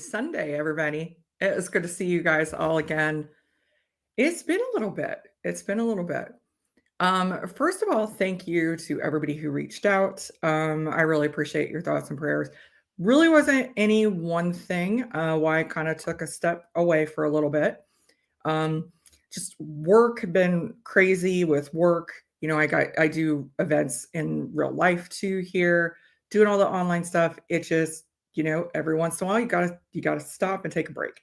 Sunday, everybody. It is good to see you guys all again. It's been a little bit. It's been a little bit. First of all, thank you to everybody who reached out. I really appreciate your thoughts and prayers. Really wasn't any one thing why I kind of took a step away for a little bit. Um, just work had been crazy with work. I do events in real life too here, doing all the online stuff. It just, every once in a while you gotta stop and take a break.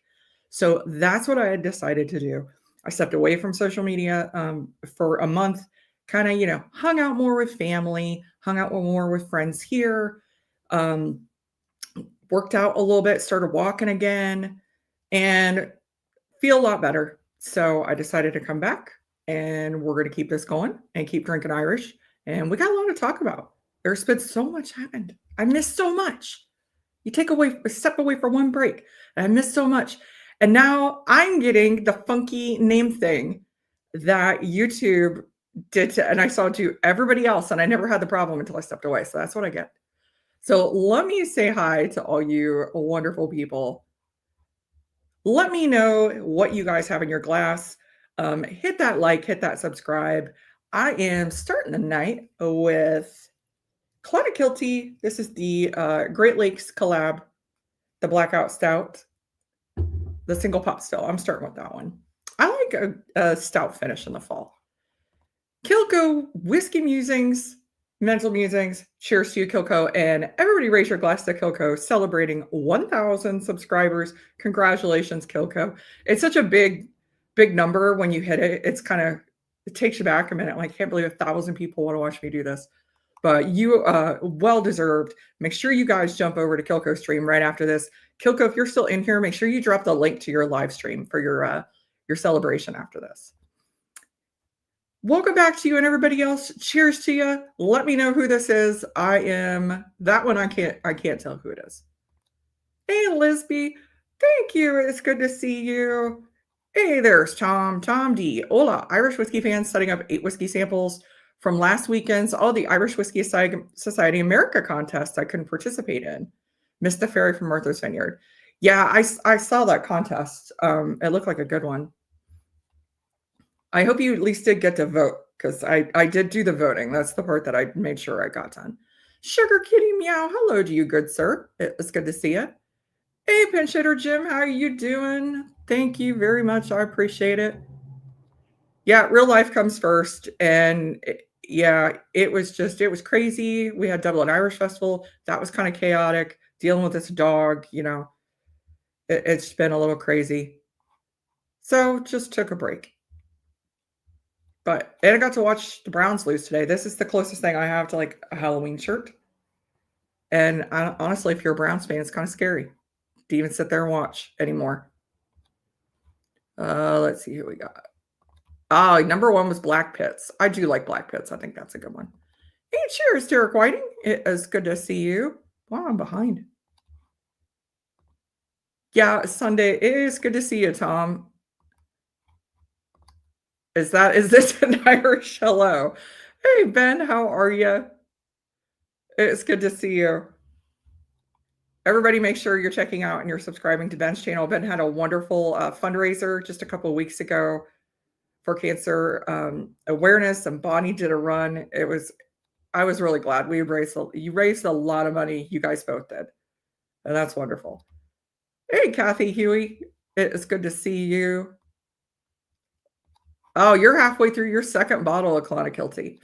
So that's what I had decided to do. I stepped away from social media for a month, kind of, hung out more with family, hung out more with friends here, um, worked out a little bit, started walking again, and feel a lot better. So I decided to come back and we're going to keep this going and keep drinking Irish. And we got a lot to talk about. There's been so much happened. I missed so much. You take away a step away for one break. And I missed so much. And now I'm getting the funky name thing that YouTube did to, and I saw to everybody else. And I never had the problem until I stepped away. So that's what I get. So let me say hi to all you wonderful people. Let me know what you guys have in your glass. Hit that like, hit that subscribe. I am starting the night with Clonakilty. This is the Great Lakes collab, the Blackout Stout, the single pot still. I'm starting with that one. I like a stout finish in the fall. Kilco Whiskey Musings, Mental Musings. Cheers to you, Kilco. And everybody raise your glass to Kilco, celebrating 1,000 subscribers. Congratulations, Kilco. It's such a big number when you hit it. It takes you back a minute. Like, I can't believe 1,000 people want to watch me do this. But you, well deserved. Make sure you guys jump over to Kilco's stream right after this. Kilco, if you're still in here, make sure you drop the link to your live stream for your celebration after this. Welcome back to you and everybody else. Cheers to you. Let me know who this is. I am that one. I can't tell who it is. Hey, Lisby. Thank you. It's good to see you. Hey, there's Tom D. Hola, Irish whiskey fans setting up 8 whiskey samples from last weekend's all the Irish Whiskey Society America contest I couldn't participate in. Missed the ferry from Martha's Vineyard. Yeah, I saw that contest. It looked like a good one. I hope you at least did get to vote, because I did do the voting. That's the part that I made sure I got done. Sugar Kitty Meow, hello to you, good sir. It's good to see you. Hey, Pinch Hitter Jim, how are you doing? Thank you very much. I appreciate it. Yeah, real life comes first. And it was crazy. We had Dublin Irish Festival. That was kind of chaotic. Dealing with this dog, it's been a little crazy. So just took a break. And I got to watch the Browns lose today. This is the closest thing I have to like a Halloween shirt. And honestly, if you're a Browns fan, it's kind of scary to even sit there and watch anymore. Let's see who we got. Number 1 was Black Pits. I do like Black Pits. I think that's a good one. Hey, cheers, Derek Whiting. It is good to see you. Wow, I'm behind. Yeah, Sunday. It is good to see you, Tom. Is this an Irish hello? Hey, Ben, how are you? It's good to see you. Everybody make sure you're checking out and you're subscribing to Ben's channel. Ben had a wonderful fundraiser just a couple of weeks ago for cancer awareness, and Bonnie did a run. I was really glad. You raised a lot of money. You guys both did. And that's wonderful. Hey, Kathy Huey. It is good to see you. Oh, you're halfway through your second bottle of Clonakilty.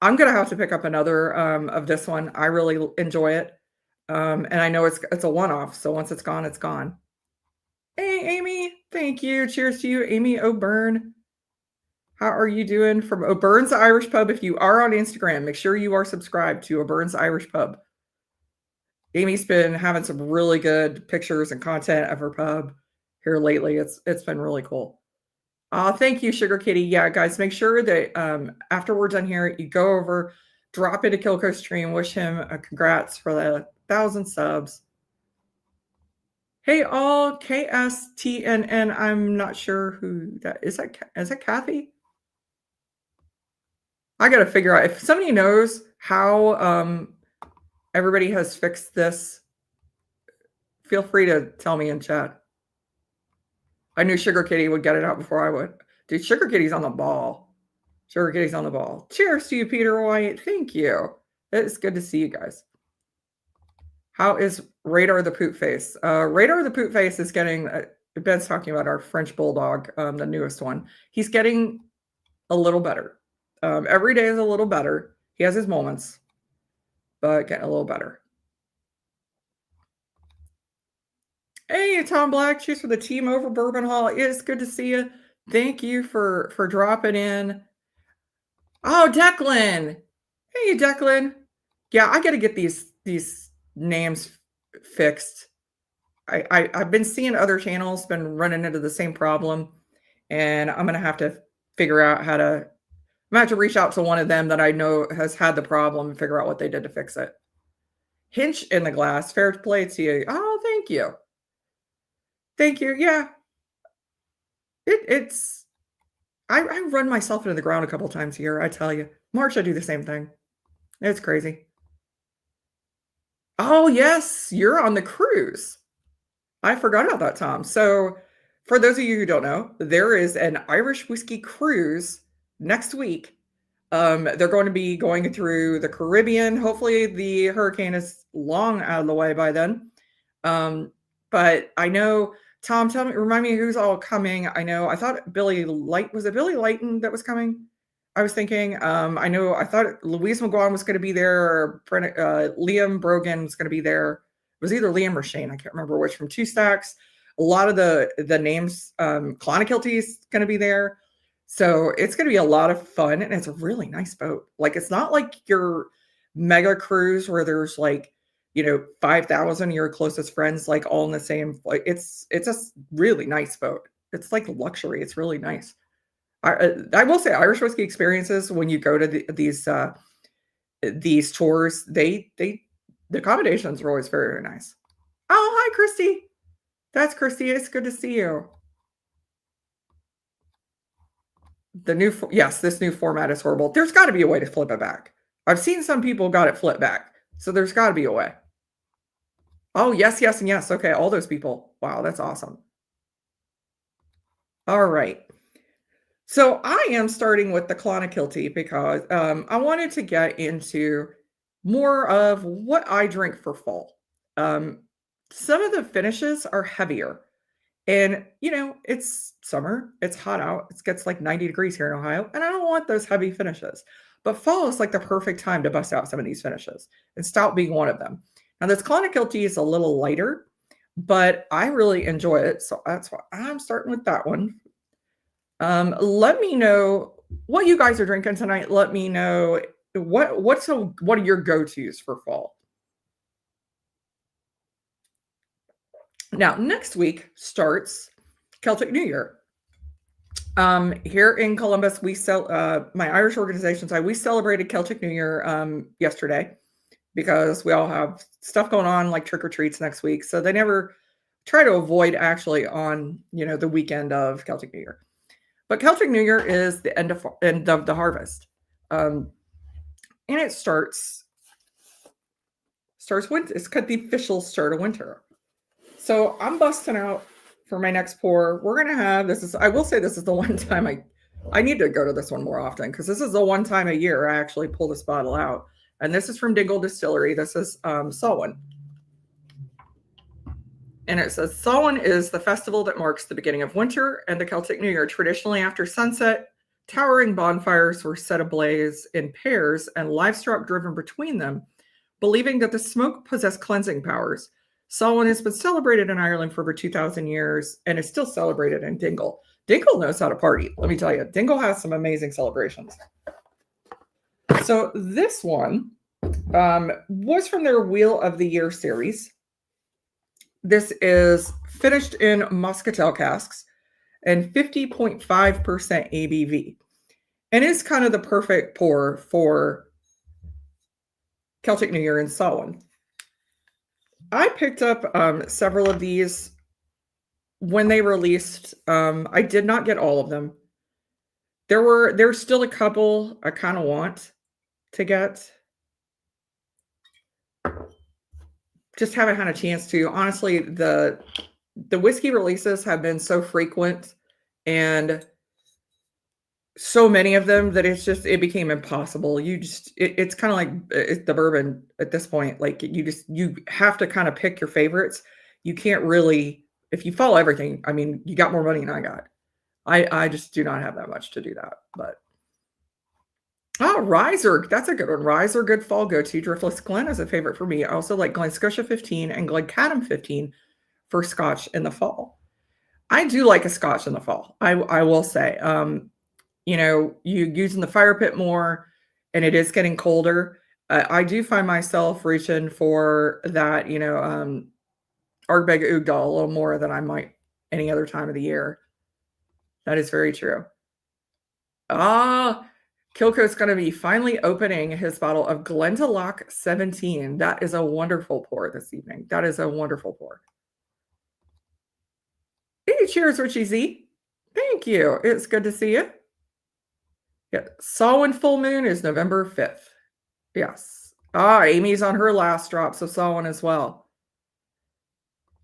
I'm going to have to pick up another of this one. I really enjoy it. And I know it's a one-off. So once it's gone, it's gone. Hey, Amy. Thank you. Cheers to you, Amy O'Byrne. How are you doing? From O'Byrne's Irish Pub. If you are on Instagram, make sure you are subscribed to O'Byrne's Irish Pub. Amy's been having some really good pictures and content of her pub here lately. It's been really cool. Thank you, Sugar Kitty. Yeah, guys, make sure that after we're done here, you go over, drop into Kilco's stream, wish him a congrats for the 1,000 subs. Hey, all KSTNN. I'm not sure who that is. Is that Kathy? I got to figure out if somebody knows how everybody has fixed this Feel free to tell me in chat. I knew Sugar Kitty would get it out before I would. Dude, Sugar Kitty's on the ball. Sugar Kitty's on the ball. Cheers to you, Peter White. Thank you. It's good to see you guys. How is Radar the Poop Face? Radar the Poop Face is getting, Ben's talking about our French Bulldog, the newest one. He's getting a little better. Every day is a little better. He has his moments, but getting a little better. Hey, Tom Black, cheers for the team over Bourbon Hall. It's good to see you. Thank you for dropping in. Oh, Declan. Hey, Declan. Yeah, I got to get these names fixed. I've been seeing other channels been running into the same problem, and I'm gonna have to figure out how to. I'm gonna have to reach out to one of them that I know has had the problem and figure out what they did to fix it. Hinch in the glass. Fair play to you. Oh, thank you. Thank you. Yeah, it's. I run myself into the ground a couple times a year. I tell you, March I do the same thing. It's crazy. Oh yes, you're on the cruise. I forgot about that, Tom. So, for those of you who don't know, there is an Irish whiskey cruise next week. They're going to be going through the Caribbean. Hopefully, the hurricane is long out of the way by then. But I know, Tom, tell me, remind me who's all coming. I thought was it Billy Lighton that was coming? I was thinking, I thought Louise McGuan was going to be there, or Liam Brogan was going to be there. It was either Liam or Shane. I can't remember which, from Two Stacks. A lot of the names, Clonakilty's going to be there. So it's going to be a lot of fun, and it's a really nice boat. Like, it's not like your mega cruise where there's 5,000 of your closest friends, like all in the same, like it's a really nice boat. It's like luxury. It's really nice. I will say Irish whiskey experiences, when you go to these tours, the accommodations are always very, very nice. Oh, hi, Christy. That's Christy. It's good to see you. This new format is horrible. There's got to be a way to flip it back. I've seen some people got it flipped back, so there's got to be a way. Oh, yes, yes, and yes. Okay, all those people. Wow, that's awesome. All right. So I am starting with the Clonakilty because I wanted to get into more of what I drink for fall. Some of the finishes are heavier. And, it's summer, it's hot out, it gets like 90 degrees here in Ohio, and I don't want those heavy finishes. But fall is like the perfect time to bust out some of these finishes, and stout being one of them. Now, this Clonakilty is a little lighter, but I really enjoy it. So that's why I'm starting with that one. Let me know what you guys are drinking tonight. Let me know what are your go-tos for fall. Now, next week starts Celtic New Year. Here in Columbus, my Irish organization side, we celebrated Celtic New Year yesterday because we all have stuff going on, like trick or treats next week. So they never try to avoid actually on the weekend of Celtic New Year. But Celtic New Year is the end of the harvest, and it starts winter. It's the official start of winter. So I'm busting out for my next pour. We're gonna have I will say this is the one time I need to go to this one more often, because this is the one time a year I actually pull this bottle out. And this is from Dingle Distillery. This is Samhain. And it says, Samhain is the festival that marks the beginning of winter and the Celtic New Year. Traditionally, after sunset, towering bonfires were set ablaze in pairs and livestock driven between them, believing that the smoke possessed cleansing powers. Samhain has been celebrated in Ireland for over 2,000 years and is still celebrated in Dingle. Dingle knows how to party. Let me tell you, Dingle has some amazing celebrations. So this one was from their Wheel of the Year series. This is finished in Muscatel casks and 50.5% ABV. And is kind of the perfect pour for Celtic New Year and Samhain. I picked up several of these when they released. I did not get all of them. There's still a couple I kind of want to get. just haven't had a chance to. Honestly, the whiskey releases have been so frequent and so many of them that it became impossible. It's kind of like it's the bourbon at this point. Like you have to kind of pick your favorites. You can't really if you follow everything. I mean, you got more money than I got. I just do not have that much to do that. But oh, Riser, that's a good one. Riser, good fall go-to. Driftless Glen is a favorite for me. I also like Glen Scotia 15 and Glencadam 15 for Scotch in the fall. I do like a Scotch in the fall. I will say. You using the fire pit more, and it is getting colder. I do find myself reaching for that, Ardbeg Oudal a little more than I might any other time of the year. That is very true. Ah, Kilco's going to be finally opening his bottle of Glendalough 17. That is a wonderful pour this evening. That is a wonderful pour. Hey, cheers, Richie Z. Thank you. It's good to see you. Yeah, Samhain full moon is November 5th. Yes. Ah, Amy's on her last drop, so Samhain as well.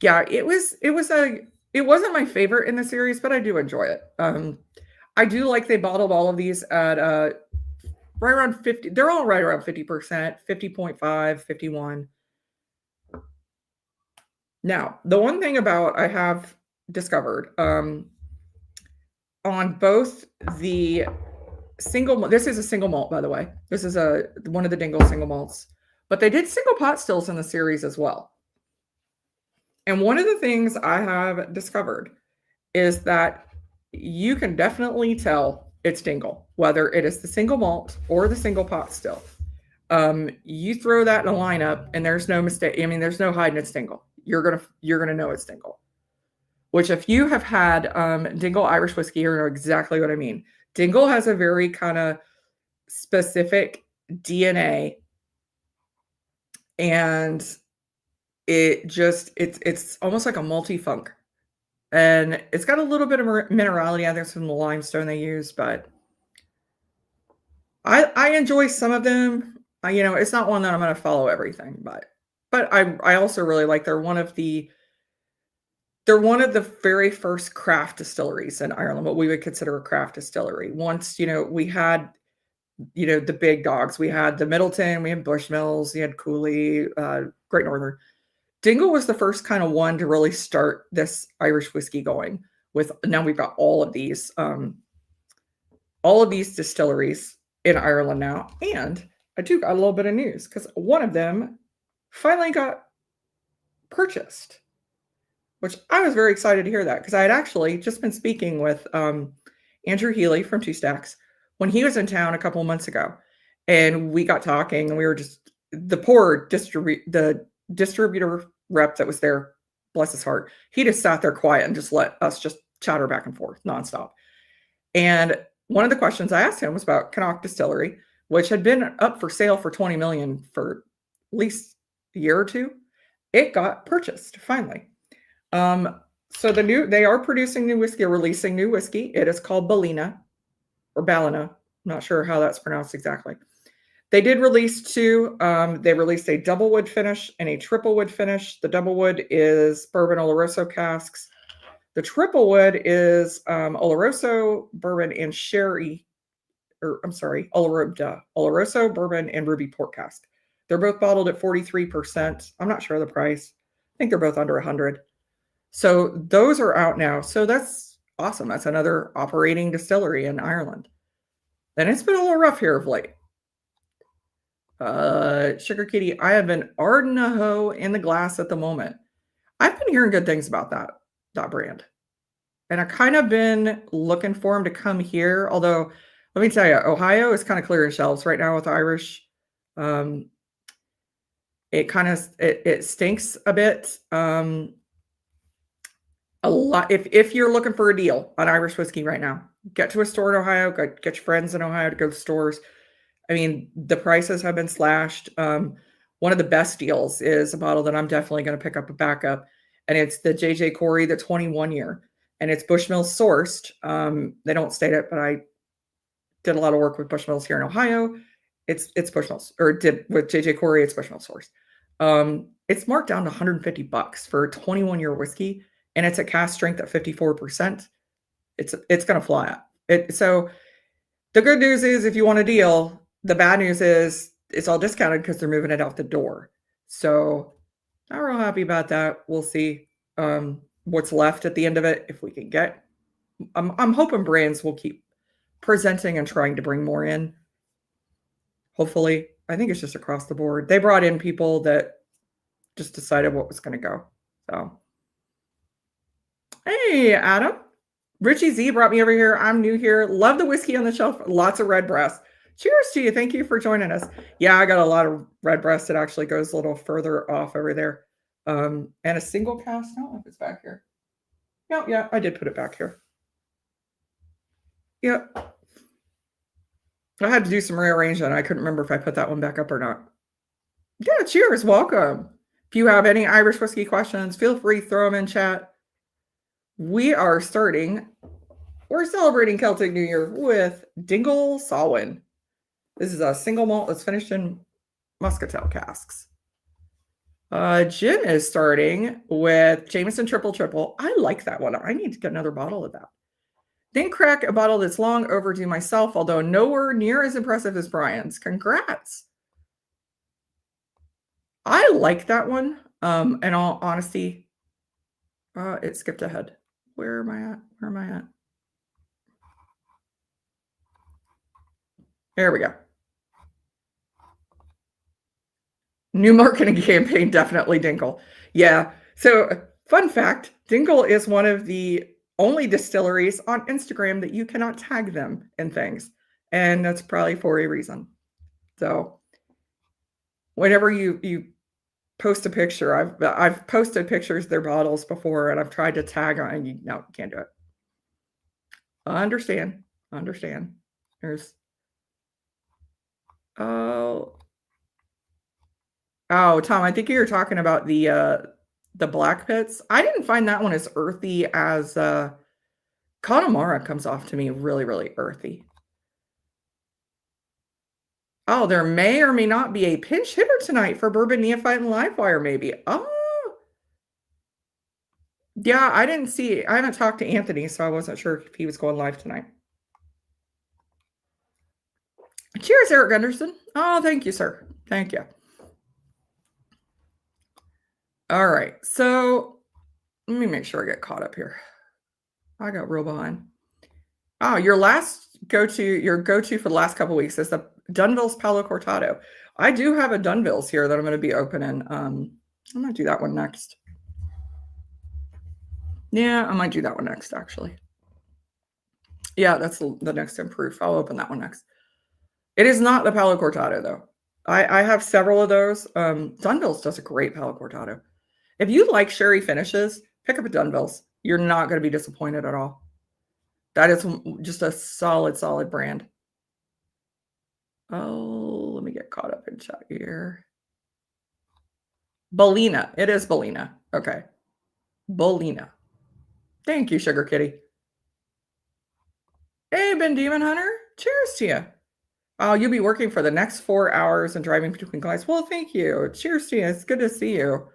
Yeah, it wasn't my favorite in the series, but I do enjoy it. I do like they bottled all of these at right around 50. They're all right around 50%, 50.5, 51. Now, the one thing about I have discovered on both the this is a single malt, by the way. This is one of the Dingle single malts, but they did single pot stills in the series as well. And one of the things I have discovered is that you can definitely tell it's Dingle, whether it is the single malt or the single pot still. You throw that in a lineup, and there's no mistake. I mean, there's no hiding it's Dingle. You're gonna know it's Dingle. Which, if you have had Dingle Irish whiskey, you know exactly what I mean. Dingle has a very kind of specific DNA, and it's almost like a malty funk, and it's got a little bit of minerality. I think from the limestone they use, but I enjoy some of them. It's not one that I'm going to follow everything, but I also really like they're one of the very first craft distilleries in Ireland, what we would consider a craft distillery. Once, we had, the big dogs. We had the Middleton, we had Bushmills, we had Cooley, Great Northern. Dingle was the first kind of one to really start this Irish whiskey going with. Now we've got all of these distilleries in Ireland now. And I do got a little bit of news because one of them finally got purchased, which I was very excited to hear that because I had actually just been speaking with Andrew Healy from Two Stacks when he was in town a couple of months ago. And we got talking, and we were just the distributor rep that was there, bless his heart, he just sat there quiet and just let us just chatter back and forth nonstop. And one of the questions I asked him was about Connacht Distillery, which had been up for sale for $20 million for at least a year or two. It got purchased finally. So they are producing new whiskey, or releasing new whiskey. It is called Ballina or Ballina. I'm not sure how that's pronounced exactly. They did release two. They released a double wood finish and a triple wood finish. The double wood is bourbon Oloroso casks. The triple wood is Oloroso, bourbon, and sherry, Oloroso, bourbon, and ruby port cask. They're both bottled at 43%. I'm not sure of the price. I think they're both under 100. So those are out now. So that's awesome. That's another operating distillery in Ireland. And it's been a little rough here of late. Sugar Kitty, I have an Ardnahoe in the glass at the moment. I've been hearing good things about that brand. And I've kind of been looking for them to come here. Although, let me tell you, Ohio is kind of clearing shelves right now with Irish. It stinks a bit. A lot. If you're looking for a deal on Irish whiskey right now, get to a store in Ohio. Get your friends in Ohio to go to stores. I mean, the prices have been slashed. One of the best deals is a bottle that I'm definitely going to pick up a backup, and it's the J.J. Corey, the 21 year, and it's Bushmills sourced. They don't state it, but I did a lot of work with Bushmills here in Ohio. It's Bushmills, or did with J.J. Corey, it's Bushmills sourced. It's marked down to $150 for a 21-year whiskey, and it's a cask strength at 54%. It's gonna fly up. So the good news is if you want a deal, the bad news is it's all discounted because they're moving it out the door. So not real happy about that. We'll see what's left at the end of it if we can get. I'm hoping brands will keep presenting and trying to bring more in. Hopefully, I think it's just across the board. They brought in people that just decided what was going to go. So, hey, Adam. Richie Z brought me over here. I'm new here. Love the whiskey on the shelf. Lots of red breast. Cheers to you. Thank you for joining us. Yeah, I got a lot of red breast. It actually goes a little further off over there. And a single cast. I don't know if it's back here. No, yeah, I did put it back here. Yep. I had to do some rearranging. I couldn't remember if I put that one back up or not. Yeah, cheers. Welcome. If you have any Irish whiskey questions, feel free to throw them in chat. We're celebrating Celtic New Year with Dingle Samhain. This is a single malt that's finished in muscatel casks. Gin is starting with Jameson Triple Triple. I like that one. I need to get another bottle of that. Then crack a bottle that's long overdue myself, although nowhere near as impressive as Brian's. Congrats. I like that one. In all honesty, it skipped ahead. Where am I at? Where am I at? There we go. New marketing campaign, definitely Dingle. Yeah. So, fun fact, Dingle is one of the only distilleries on Instagram that you cannot tag them in things. And that's probably for a reason. So, whenever you post a picture, I've posted pictures of their bottles before, and I've tried to tag on, and you can't do it. I understand. There's oh, Tom, I think you're talking about the black pits. I didn't find that one as earthy as Connemara comes off to me really, really earthy. Oh, there may or may not be a pinch hitter tonight for Bourbon Neophyte and Livewire, maybe. Oh, yeah, I didn't see. I haven't talked to Anthony, so I wasn't sure if he was going live tonight. Cheers, Eric Gunderson. Oh, thank you, sir. Thank you. All right, so let me make sure I get caught up here. I got real behind. Oh, your go-to for the last couple weeks is the Dunville's Palo Cortado. I do have a Dunville's here that I'm going to be opening. I'm going to do that one next. Yeah, I might do that one next, actually. Yeah, that's the next improof. I'll open that one next. It is not the Palo Cortado, though. I have several of those. Dunville's does a great Palo Cortado. If you like sherry finishes, pick up a Dunville's. You're not going to be disappointed at all. That is just a solid brand. Oh, let me get caught up in chat here. Bellina. It is Bellina. Okay. Bellina. Thank you, Sugar Kitty. Hey, Ben Demon Hunter. Cheers to you. Oh, you'll be working for the next 4 hours and driving between clients. Well, thank you. Cheers to you. It's good to see you.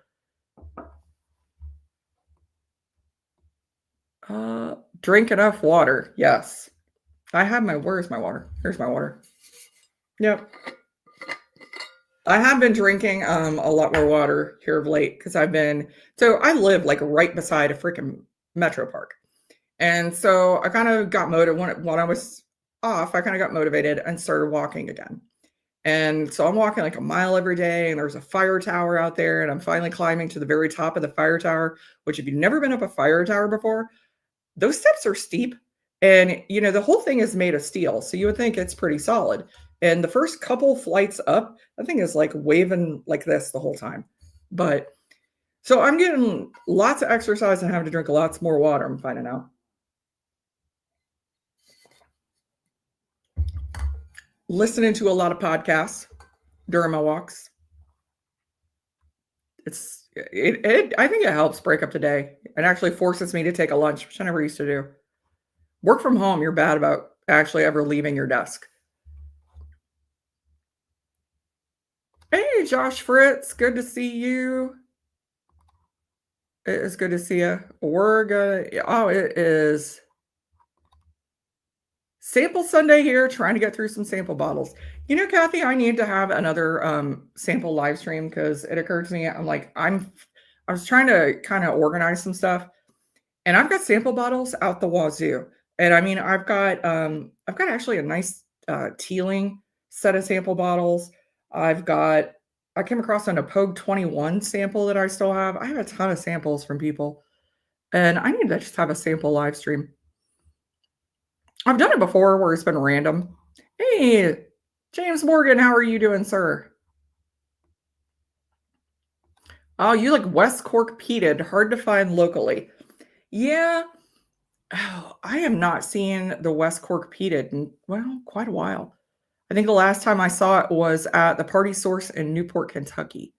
Drink enough water. Yes. I have where's my water? Here's my water. Yep. I have been drinking a lot more water here of late because I live like right beside a freaking metro park. And so I kind of got motivated when I was off, I kind of got motivated and started walking again. And so I'm walking like a mile every day, and there's a fire tower out there, and I'm finally climbing to the very top of the fire tower, which if you've never been up a fire tower before, those steps are steep. And, the whole thing is made of steel. So you would think it's pretty solid. And the first couple flights up, I think is like waving like this the whole time. But so I'm getting lots of exercise and having to drink lots more water, I'm finding out. Listening to a lot of podcasts during my walks. I think it helps break up the day. It actually forces me to take a lunch, which I never used to do. Work from home, you're bad about actually ever leaving your desk. Hey, Josh Fritz, good to see you. It is good to see you. We're gonna, oh, it is sample Sunday here, trying to get through some sample bottles. You know, Kathy, I need to have another sample live stream because it occurred to me, I was trying to kind of organize some stuff. And I've got sample bottles out the wazoo. And I mean, I've got actually a nice tealing set of sample bottles. I've got I came across on a Pogue 21 sample that I still have. I have a ton of samples from people. And I need to just have a sample live stream. I've done it before where it's been random. Hey, James Morgan, how are you doing, sir? Oh, you like West Cork peated, hard to find locally. Yeah, oh, I am not seeing the West Cork peated in, well, quite a while. I think the last time I saw it was at the Party Source in Newport, Kentucky.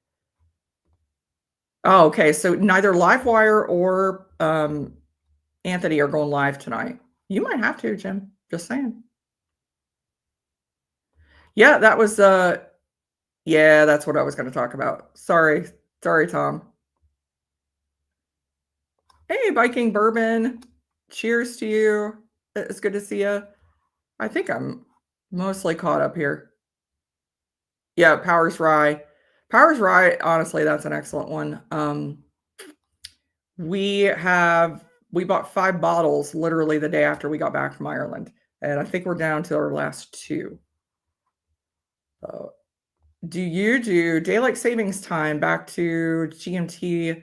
Oh, okay. So neither Livewire or Anthony are going live tonight. You might have to, Jim. Just saying. Yeah, that was yeah, that's what I was going to talk about. Sorry. Sorry, Tom. Hey, Viking Bourbon. Cheers to you. It's good to see you. I think I'm mostly caught up here. Yeah, Powers Rye. Powers Rye, honestly, that's an excellent one. We have we bought 5 bottles literally the day after we got back from Ireland, and I think we're down to our last 2. Uh, do you do daylight savings time back to GMT?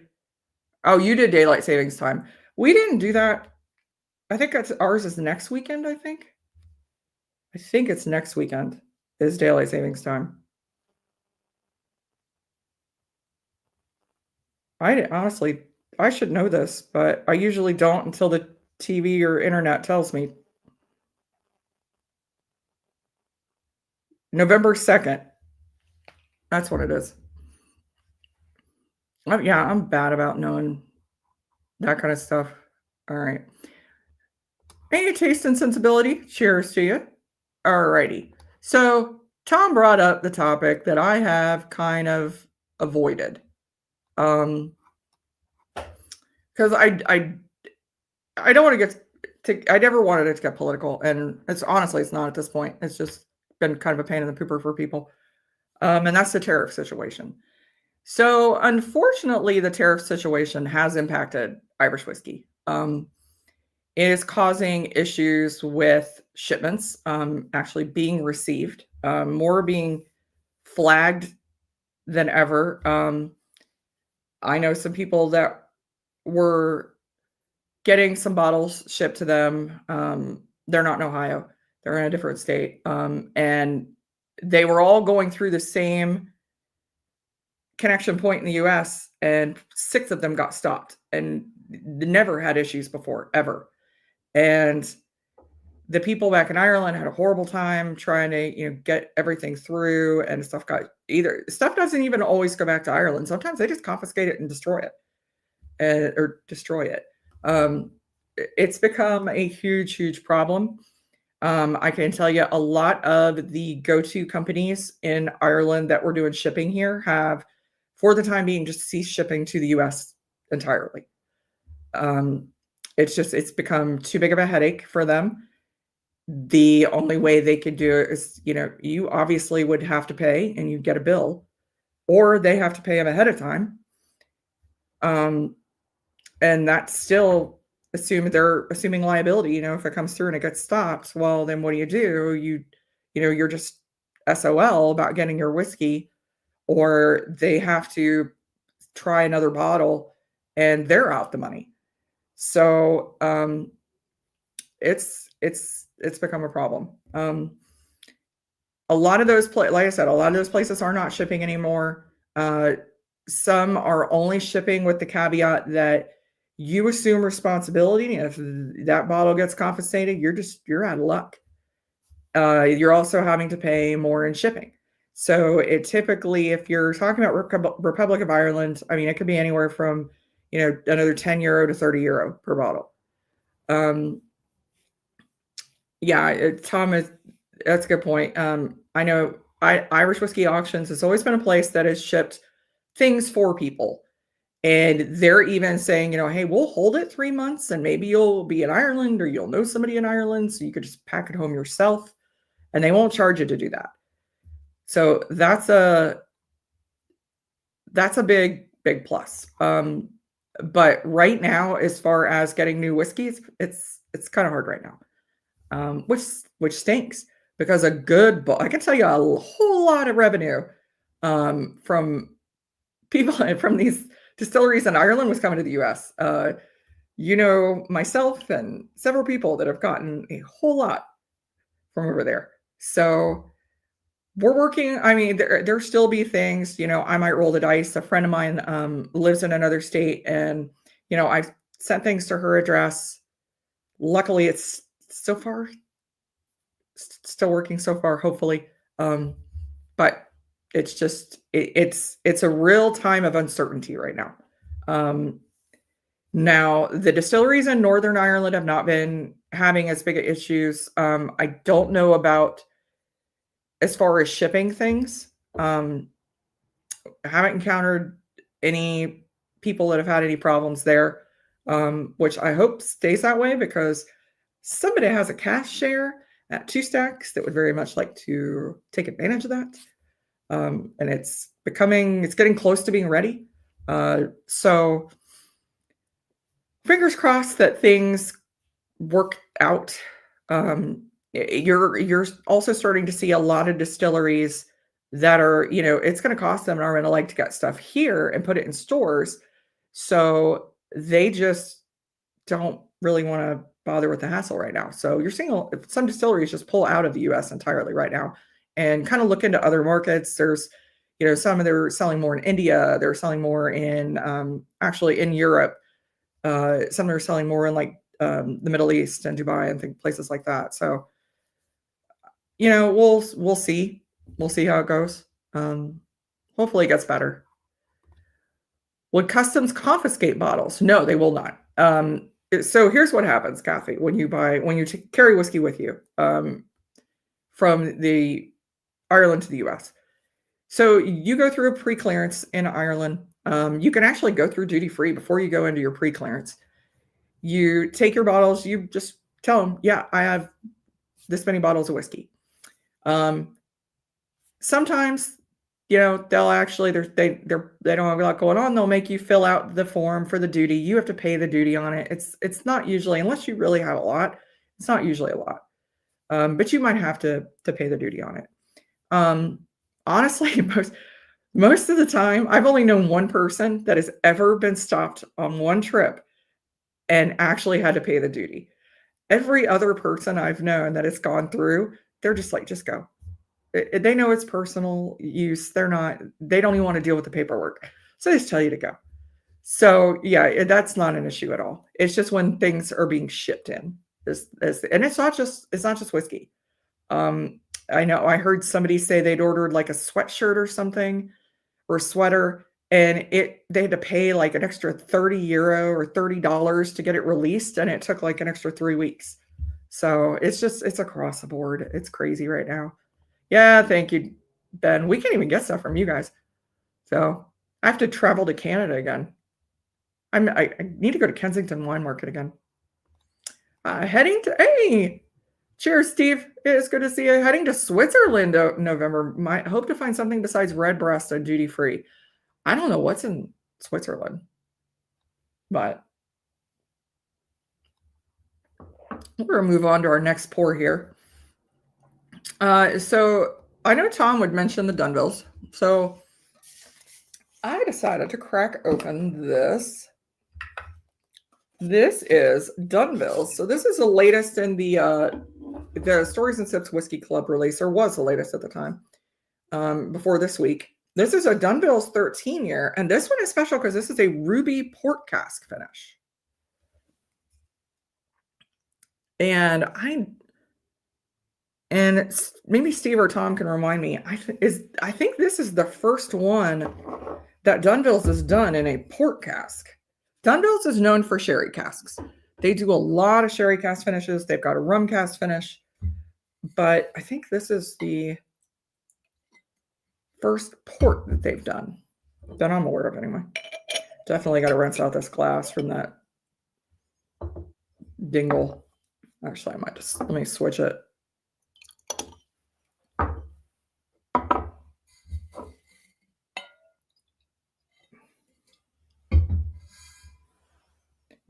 Oh, you did daylight savings time. We didn't do that. I think that's ours is next weekend, I think. I think it's next weekend is daylight savings time. I honestly I should know this, but I usually don't until the TV or internet tells me. November 2nd. That's what it is. Oh, yeah, I'm bad about knowing that kind of stuff. All right. Hey, taste and sensibility. Cheers to you. All righty. So Tom brought up the topic that I have kind of avoided. Because I don't want to get I never wanted it to get political, and it's honestly it's not at this point. It's just been kind of a pain in the pooper for people. And that's the tariff situation. So, unfortunately, the tariff situation has impacted Irish whiskey. It is causing issues with shipments actually being received, more being flagged than ever. I know some people that were getting some bottles shipped to them. They're not in Ohio, they're in a different state. And they were all going through the same connection point in the US, and 6 of them got stopped and never had issues before, ever. And the people back in Ireland had a horrible time trying to, get everything through, and stuff doesn't even always go back to Ireland. Sometimes they just confiscate it and destroy it, or destroy it. It's become a huge, huge problem. I can tell you a lot of the go-to companies in Ireland that were doing shipping here have, for the time being, just ceased shipping to the US entirely. It's become too big of a headache for them. The only way they could do it is, you obviously would have to pay and you get a bill, or they have to pay them ahead of time. And that's still they're assuming liability. If it comes through and it gets stopped, well, then what do? You're just SOL about getting your whiskey, or they have to try another bottle and they're out the money. So it's become a problem. A lot of those like I said, a lot of those places are not shipping anymore. Some are only shipping with the caveat that you assume responsibility. And if that bottle gets confiscated, you're out of luck. You're also having to pay more in shipping. So it typically, if you're talking about Republic of Ireland, I mean, it could be anywhere from, another €10 to €30 per bottle. Yeah, Tom that's a good point. I know Irish Whiskey Auctions has always been a place that has shipped things for people. And they're even saying, hey, we'll hold it 3 months and maybe you'll be in Ireland or you'll know somebody in Ireland so you could just pack it home yourself and they won't charge you to do that. So that's a big, big plus. But right now, as far as getting new whiskeys, it's kind of hard right now, which stinks because a good I can tell you a whole lot of revenue from people from these distilleries in Ireland was coming to the U.S. Myself and several people that have gotten a whole lot from over there. So we're working. I mean, there still be things, I might roll the dice. A friend of mine lives in another state and, I've sent things to her address. Luckily, it's so far still working so far, hopefully. But it's just, it's a real time of uncertainty right now. Now, the distilleries in Northern Ireland have not been having as big of issues. I don't know about as far as shipping things. I haven't encountered any people that have had any problems there, which I hope stays that way because somebody has a cash share at Two Stacks that would very much like to take advantage of that. And it's getting close to being ready. So fingers crossed that things work out. You're also starting to see a lot of distilleries that are, it's going to cost them an arm and a leg to get stuff here and put it in stores. So they just don't really want to bother with the hassle right now. So you're seeing some distilleries just pull out of the US entirely right now and kind of look into other markets. There's, some of they're selling more in India. They're selling more in, actually in Europe. Some are selling more in like the Middle East and Dubai and places like that. So, we'll see. We'll see how it goes. Hopefully it gets better. Would customs confiscate bottles? No, they will not. So here's what happens, Kathy, when you carry whiskey with you from the Ireland to the US. So you go through a pre-clearance in Ireland. You can actually go through duty-free before you go into your pre-clearance. You take your bottles, you just tell them, yeah, I have this many bottles of whiskey. Sometimes, they'll actually, they don't have a lot going on. They'll make you fill out the form for the duty. You have to pay the duty on it. It's not usually, unless you really have a lot, it's not usually a lot. But you might have to pay the duty on it. Honestly, most of the time, I've only known one person that has ever been stopped on one trip and actually had to pay the duty. Every other person I've known that has gone through, they're just like, just go. They know it's personal use. They don't even want to deal with the paperwork. So they just tell you to go. So yeah, that's not an issue at all. It's just when things are being shipped in. And it's not just whiskey. I know I heard somebody say they'd ordered like a sweatshirt or something or a sweater and they had to pay like an extra €30 or $30 to get it released. And it took like an extra 3 weeks. So it's across the board. It's crazy right now. Yeah, thank you, Ben. We can't even get stuff from you guys. So I have to travel to Canada again. I need to go to Kensington Wine Market again. Hey, cheers, Steve. It's good to see you. Heading to Switzerland November. Might hope to find something besides Redbreast and duty free. I don't know what's in Switzerland, but we're going to move on to our next pour here. So I know Tom would mention the Dunvilles. So I decided to crack open this. This is Dunvilles. So this is the latest in the Stories and Sips Whiskey Club release, or was the latest at the time, before this week. This is a Dunvilles 13 year, and this one is special because this is a ruby port cask finish. And maybe Steve or Tom can remind me, I think this is the first one that Dunvilles has done in a port cask. Dunvilles is known for sherry casks. They do a lot of sherry cask finishes. They've got a rum cask finish, but I think this is the first port that they've done that I'm aware of anyway. Definitely got to rinse out this glass from that dingle. Actually, I might just, let me switch it.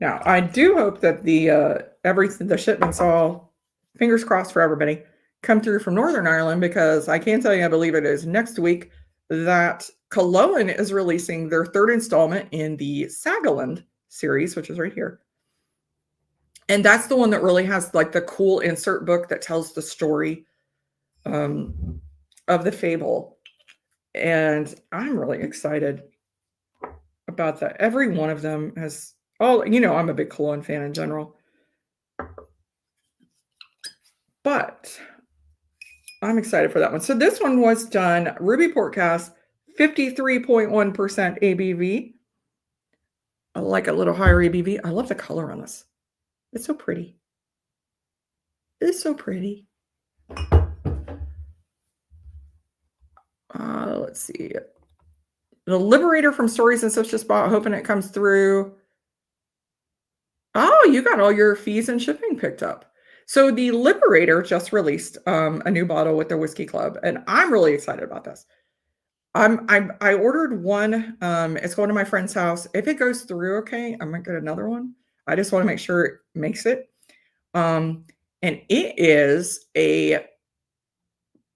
Now, I do hope that the shipments all, fingers crossed for everybody, come through from Northern Ireland, because I can tell you, I believe it is next week that Culloden is releasing their third installment in the Sagaland series, which is right here. And that's the one that really has like the cool insert book that tells the story of the fable. And I'm really excited about that. Every one of them has, I'm a big Culloden fan in general. But I'm excited for that one. So this one was done Ruby Port Cask, 53.1% ABV. I like a little higher ABV. I love the color on this. It's so pretty. It's so pretty. Let's see. The Liberator from Stories and Such Just Bought, hoping it comes through. Oh, you got all your fees and shipping picked up. So the Liberator just released a new bottle with their whiskey club, and I'm really excited about this. I ordered one. It's going to my friend's house. If it goes through okay, I might get another one. I just want to make sure it makes it. And it is a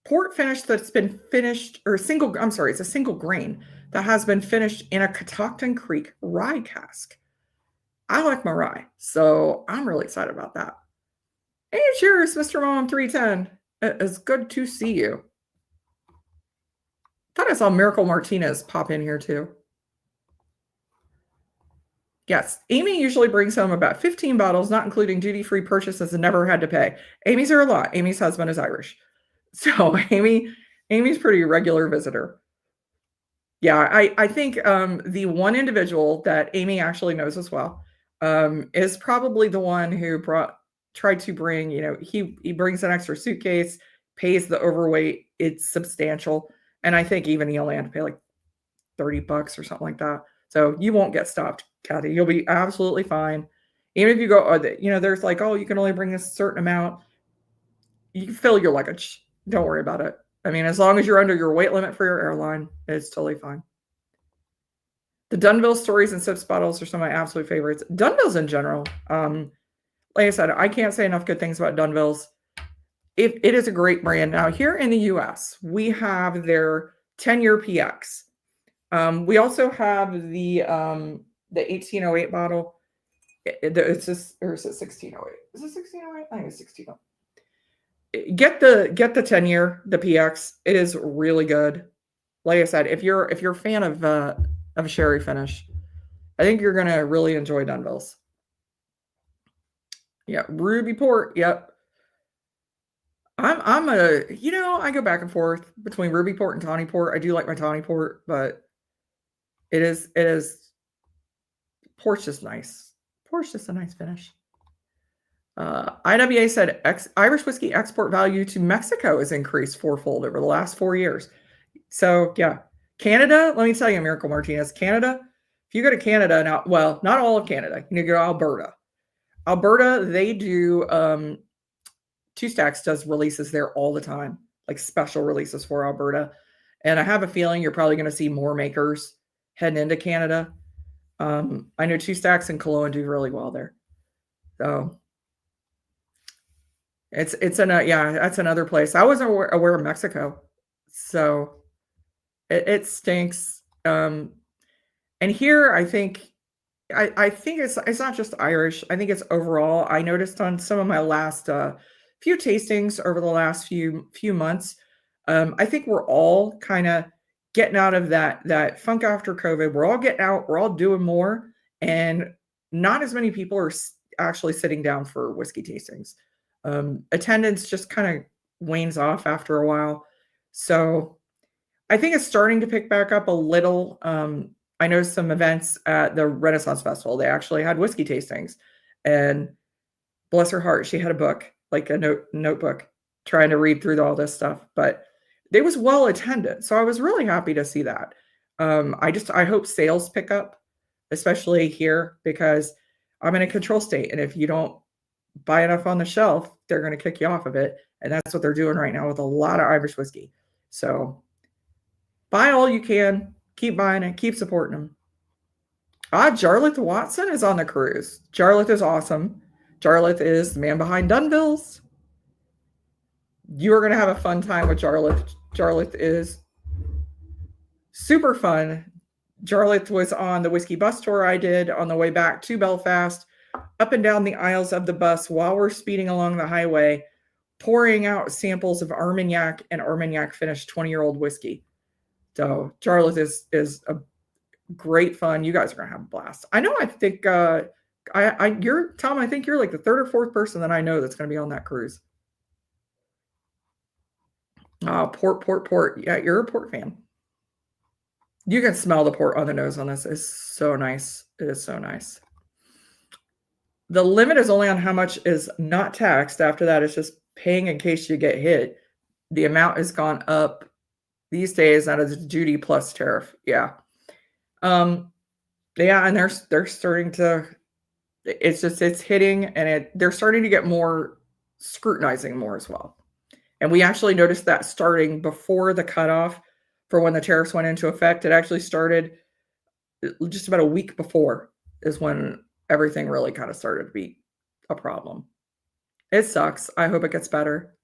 port finish that's been finished, or single, I'm sorry, it's a single grain that has been finished in a Catoctin Creek rye cask. I like my rye, so I'm really excited about that. Hey, cheers, Mr. Mom 310. It's good to see you. Thought I saw Miracle Martinez pop in here too. Yes, Amy usually brings home about 15 bottles, not including duty-free purchases, and never had to pay. Amy's are a lot. Amy's husband is Irish. So Amy's pretty regular visitor. Yeah, I think the one individual that Amy actually knows as well is probably the one who tried to bring, he brings an extra suitcase, pays the overweight. It's substantial. And I think even he only had to pay like $30 or something like that. So you won't get stopped, Kathy. You'll be absolutely fine. Even if you go, there's like, oh, you can only bring a certain amount. You can fill your luggage. Don't worry about it. I mean, as long as you're under your weight limit for your airline, it's totally fine. The Dunville Stories and Sips bottles are some of my absolute favorites. Dunville's in general. Like I said, I can't say enough good things about Dunville's. It is a great brand. Now, here in the US, we have their 10-year PX. We also have the 1808 bottle. It's just, or is it 1608? Is it 1608? I think it's 1608. Get the 10-year, the PX. It is really good. Like I said, if you're a fan of sherry finish, I think you're gonna really enjoy Dunville's. Yeah, Ruby Port. Yep. I go back and forth between Ruby Port and Tawny Port. I do like my Tawny Port, but it is Port's just nice. Port's just a nice finish. IWA said Irish whiskey export value to Mexico has increased fourfold over the last 4 years. So yeah, Canada, let me tell you, Miracle Martinez, Canada, if you go to Canada now, well, not all of Canada, you go to Alberta. Alberta, they do, Two Stacks does releases there all the time, like special releases for Alberta. And I have a feeling you're probably going to see more makers heading into Canada. I know Two Stacks and Culloden do really well there. So that's another place. I wasn't aware of Mexico. So it stinks. And here, I think it's not just Irish. I think it's overall. I noticed on some of my last few tastings over the last few months, I think we're all kind of getting out of that funk after COVID. We're all getting out. We're all doing more, and not as many people are actually sitting down for whiskey tastings. Attendance just kind of wanes off after a while. So I think it's starting to pick back up a little. I know some events at the Renaissance Festival, they actually had whiskey tastings, and bless her heart, she had a book, like a notebook, trying to read through all this stuff. But It was well attended, so I was really happy to see that. I hope sales pick up, especially here, because I'm in a control state, and if you don't buy enough on the shelf, they're gonna kick you off of it, and that's what they're doing right now with a lot of Irish whiskey. So, buy all you can, keep buying it, keep supporting them. Jarlath Watson is on the cruise. Jarlath is awesome. Jarlath is the man behind Dunville's. You are gonna have a fun time with Jarlath. Jarlath is super fun. Jarlath was on the whiskey bus tour I did on the way back to Belfast, up and down the aisles of the bus while we're speeding along the highway, pouring out samples of Armagnac and Armagnac finished 20-year-old whiskey. So Jarlath is a great fun. You guys are gonna have a blast. I know. I think you're Tom. I think you're like the third or fourth person that I know that's gonna be on that cruise. Port. Yeah, you're a port fan. You can smell the port on the nose on this. It's so nice. It is so nice. The limit is only on how much is not taxed. After that, it's just paying in case you get hit. The amount has gone up these days. That is duty plus tariff. Yeah. Yeah, and they're starting to. It's hitting, and they're starting to get more scrutinizing more as well. And we actually noticed that starting before the cutoff for when the tariffs went into effect. It actually started just about a week before is when everything really kind of started to be a problem. It sucks. I hope it gets better.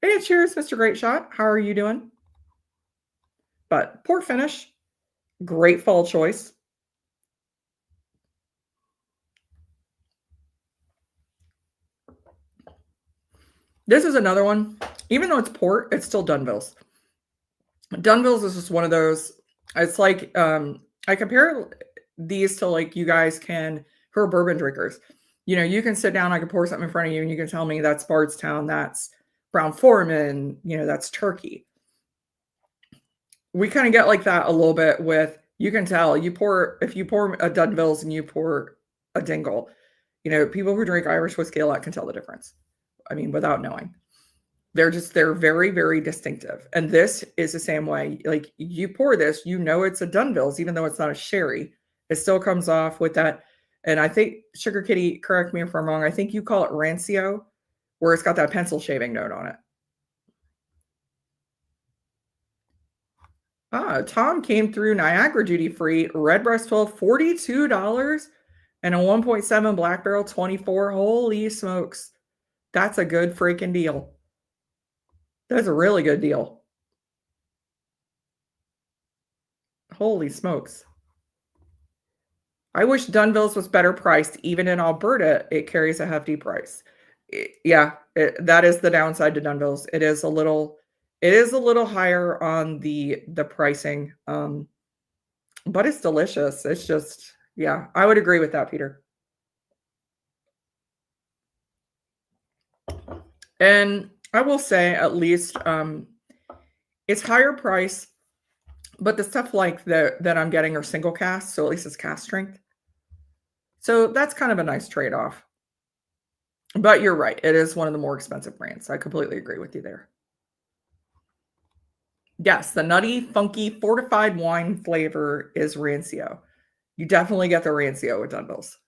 Hey, cheers, Mr. Great Shot. How are you doing? But port finish, great fall choice. This is another one. Even though it's port, it's still Dunville's. Dunville's is just one of those. It's like I compare these to like you guys can who are bourbon drinkers. You know, you can sit down, I can pour something in front of you, and you can tell me that's Bardstown, that's Brown-Forman, you know, that's Turkey. We kind of get like that a little bit with, you can tell if you pour a Dunville's and you pour a Dingle, you know, people who drink Irish whiskey a lot can tell the difference. I mean, without knowing. They're very, very distinctive. And this is the same way. Like you pour this, you know it's a Dunville's, even though it's not a sherry. It still comes off with that. And I think, Sugar Kitty, correct me if I'm wrong, I think you call it rancio, where it's got that pencil shaving note on it. Tom came through Niagara duty free, Redbreast 12, $42, and a 1.7 Black Barrel 24. Holy smokes. That's a good freaking deal. That's a really good deal. Holy smokes. I wish Dunville's was better priced. Even in Alberta, it carries a hefty price. That is the downside to Dunville's. It is a little higher on the pricing. But it's delicious. It's just, yeah, I would agree with that, Peter. And I will say, at least, it's higher price, but the stuff like that I'm getting are single cast, so at least it's cast strength. So that's kind of a nice trade-off. But you're right. It is one of the more expensive brands. I completely agree with you there. Yes, the nutty, funky, fortified wine flavor is rancio. You definitely get the rancio with Dunville's.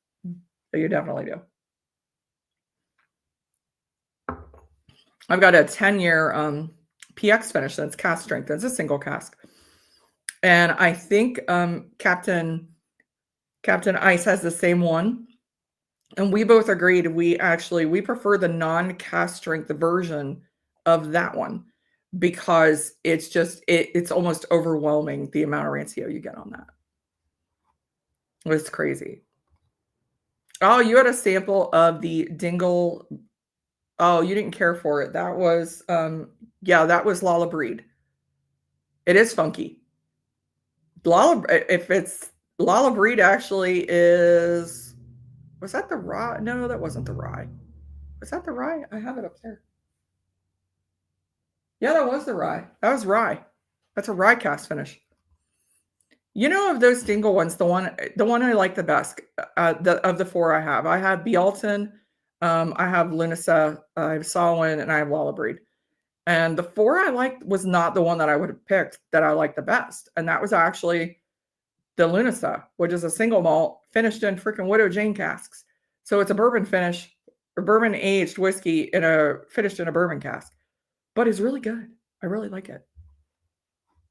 You definitely do. I've got a 10-year PX finish that's cast strength. It's a single cask. And I think Captain Ice has the same one. And we both agreed we prefer the non-cast strength version of that one because it's almost overwhelming the amount of rancio you get on that. It's crazy. Oh, you had a sample of the Dingle. Oh, you didn't care for it. That was that was Lala Breed. It is funky. Lala Breed actually is. Was that the rye? No, that wasn't the rye. Was that the rye? I have it up there. Yeah, that was the rye. That was rye. That's a rye cast finish. You know, of those Dingle ones, the one I like the best of the four I have Bealton, I have Lunasa, I have Solwyn, and I have Lala Breed. And the 4 I liked was not the one that I would have picked that I liked the best, and that was actually the Lunasa, which is a single malt finished in freaking Widow Jane casks. So it's a bourbon finish or bourbon aged whiskey in a finished in a bourbon cask, but it's really good. I really like it.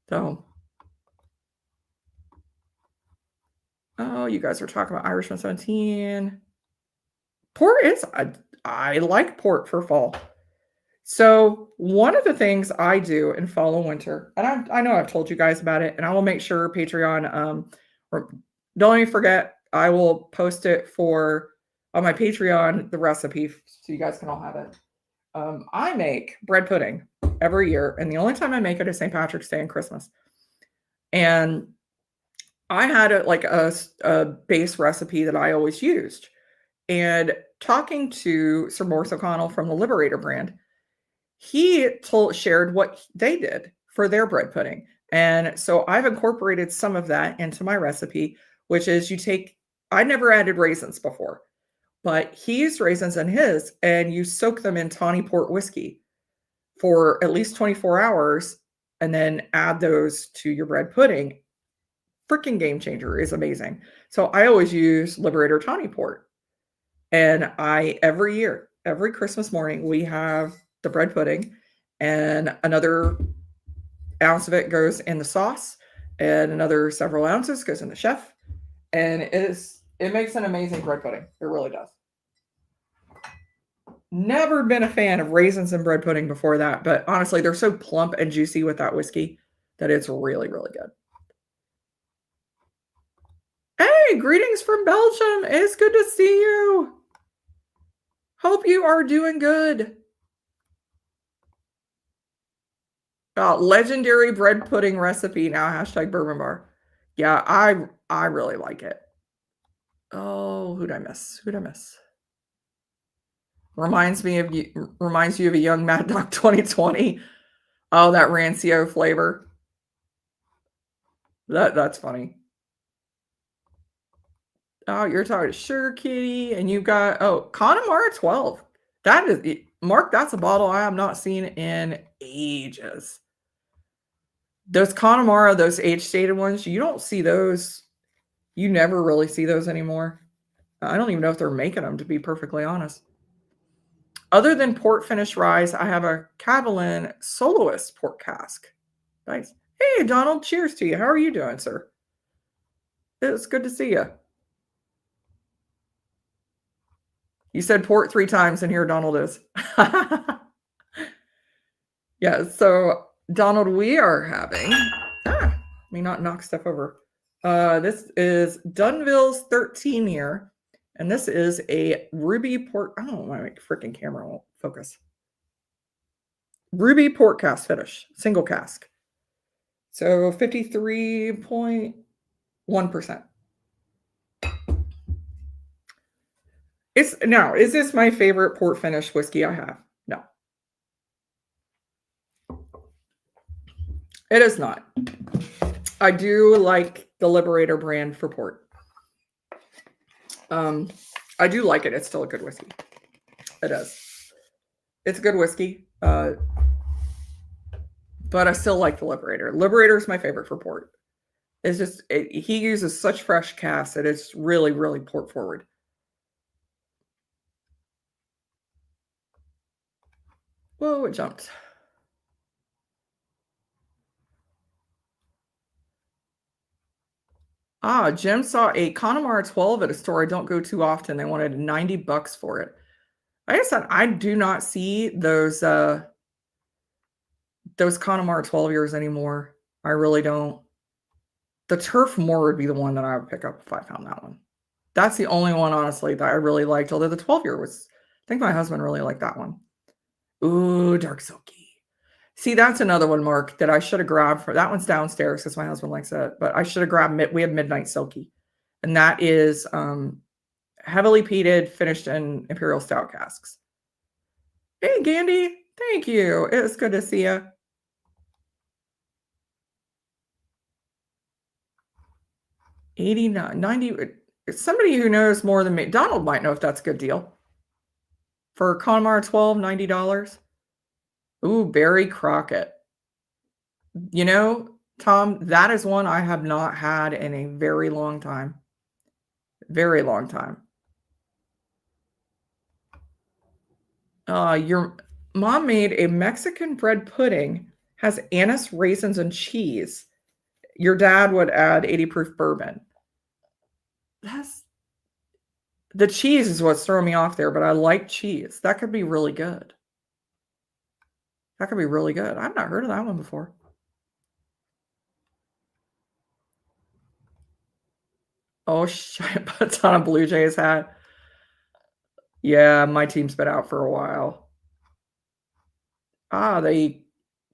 So, oh, you guys are talking about Irishman 17. Port is I like port for fall. So one of the things I do in fall and winter, and I know I've told you guys about it, and I will make sure Patreon, or don't even forget, I will post it for on my Patreon, the recipe, so you guys can all have it. I make bread pudding every year, and the only time I make it is St. Patrick's Day and Christmas. And I had a base recipe that I always used. And talking to Sir Maurice O'Connell from the Liberator brand, he shared what they did for their bread pudding. And so I've incorporated some of that into my recipe, which is I never added raisins before, but he used raisins in his, and you soak them in tawny port whiskey for at least 24 hours and then add those to your bread pudding. Freaking game changer, is amazing. So I always use Liberator tawny port. And every year, every Christmas morning, we have the bread pudding, and another ounce of it goes in the sauce, and another several ounces goes in the chef. And it makes an amazing bread pudding. It really does. Never been a fan of raisins in bread pudding before that, but honestly, they're so plump and juicy with that whiskey that it's really, really good. Hey, greetings from Belgium. It's good to see you. Hope you are doing good. Legendary bread pudding recipe now, hashtag bourbon bar. Yeah, I really like it. Oh, who'd I miss? Reminds you of a young Mad Dog 2020. Oh, that rancio flavor. That's funny. Oh, you're talking Sugar Kitty, and you've got Connemara 12. That is Mark, that's a bottle I have not seen in ages. Those Connemara, those age-stated ones, you don't see those. You never really see those anymore. I don't even know if they're making them, to be perfectly honest. Other than port finish rye, I have a Cavalan Soloist port cask. Nice. Hey, Donald, cheers to you. How are you doing, sir? It's good to see you. You said port 3 times, and here Donald is. Yeah, so Donald, we are having let me not knock stuff over. This is Dunville's 13 year, and this is a ruby port. I don't know why my freaking camera won't focus. Ruby port cask finish, single cask. So 53.1%. Is this my favorite port finish whiskey I have? No. It is not. I do like the Liberator brand for port. I do like it. It's still a good whiskey. It is. It's a good whiskey. But I still like the Liberator. Liberator is my favorite for port. It's just he uses such fresh casks that it's really, really port forward. Whoa, it jumped. Jim saw a Connemara 12 at a store I don't go to often. They wanted $90 for it. Like I said, I do not see those Connemara 12 years anymore. I really don't. The Turf Moor would be the one that I would pick up if I found that one. That's the only one, honestly, that I really liked. Although the 12 year was, I think my husband really liked that one. Ooh, Dark Silky. See, that's another one, Mark, that I should have grabbed. That one's downstairs because my husband likes it. But I should have grabbed we have Midnight Silky. And that is heavily peated, finished in Imperial Stout casks. Hey, Gandy. Thank you. It's good to see you. 89, 90. Somebody who knows more than me. Donald might know if that's a good deal. For Connemara 12, $90. Ooh, Barry Crockett. You know, Tom, that is one I have not had in a very long time. Very long time. Your mom made a Mexican bread pudding, has anise, raisins, and cheese. Your dad would add 80 proof bourbon. That's the cheese is what's throwing me off there, but I like cheese. That could be really good. That could be really good. I've not heard of that one before. Oh, I put on a Blue Jays hat. Yeah, my team's been out for a while. The